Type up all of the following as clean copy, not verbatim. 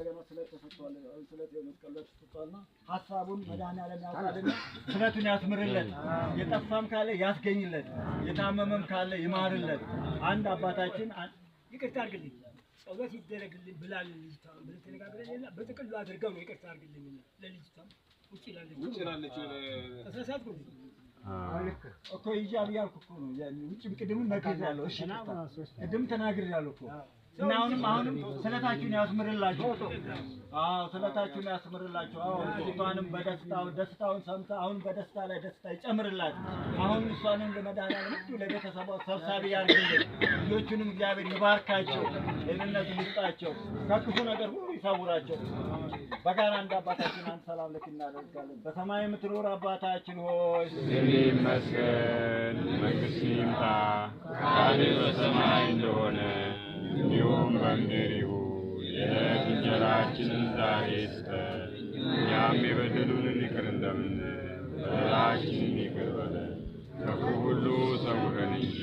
እንደገና ስለት ተሰጥቷል። ስለት የመስቀለት ተሰጥቷልና ሐሳቡን መድኃኒዓለም ያውቃልና ስለቱን ያስምርለት። የጠፋም ካለ ያስገኝለት፣ የታመመም ካለ ይማርለት። አንድ አባታችን ይቅርታ አድርግልኝ ጸሎት ይደረግልኝ ብላል ልጅቷ ብለህ ተነጋግረን በጥቅሉ አድርገው ነው ይቅርታ አድርግልኝ ለልጅቷ ውጪ ላለች ተሳሳትኩ እኮ ይጃብ ያልኩ እኮ ነው ውጪም ቅድም ነግሬያለሁ። እሺ ቅድም ተናግሬያለሁ እኮ እና አሁንም ስለታችሁን ያስምርላችሁ። አዎ ስለታችሁን ያስምርላችሁ። አዎ ልጅቷንም ደስታውን ሰምታ አሁን በደስታ ላይ ደስታ ይጨምርላት። አሁን እሷንም ለመድኃኒዓለም ሁሉ ለቤተሰቧ ሰብሳቢ ያድርግልን። ልጆቹንም እግዚአብሔር ይባርካቸው፣ ጤንነት ይስጣቸው፣ ከክፉ ነገር ሁሉ ይሰውራቸው። በጋራ እንደ አባታችን አንተ ሰላም ለክ እናደርጋለን። በሰማይ የምትኖር አባታችን ሆይ ስምህ ይመስገን፣ መንግሥትህ ይምጣ፣ ፈቃድህ በሰማይ እንደሆነ እንዲሁም በምድር ይሁን። የዕለት እንጀራችንን ዛሬ ስጠን፣ እኛም የበደሉንን ይቅር እንደምንል በደላችንን ይቅር በለን፣ ከክፉ ሁሉ ሰውረን እንጂ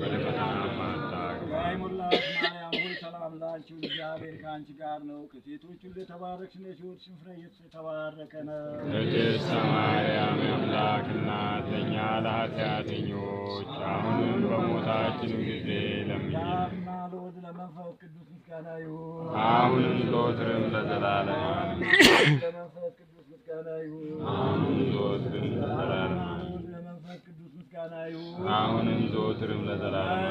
ወደ ፈተና አታግባን። ማርያም ሆይ ሰላም ላንቺ፣ እግዚአብሔር ከአንቺ ጋር ነው። ከሴቶች ሁሉ የተባረክሽ ነሽ፣ የሆድሽ ፍሬ ኢየሱስ የተባረከ ነው። ቅድስት ማርያም የአምላክ እናት ለእኛ ለኃጢአተኞች አሁንም በሞታችን ጊዜ ለምኝልን። ለወልድ ለመንፈስ ቅዱስ ምስጋና ይሁን፣ አሁንም ዘወትርም ለዘላለም ለመንፈስ ቅዱስ ምስጋና ይሁን፣ አሁንም ዘወትርም ለዘላለም ለመንፈስ ቅዱስ ምስጋና ይሁን፣ አሁንም ዘወትርም ለዘላለም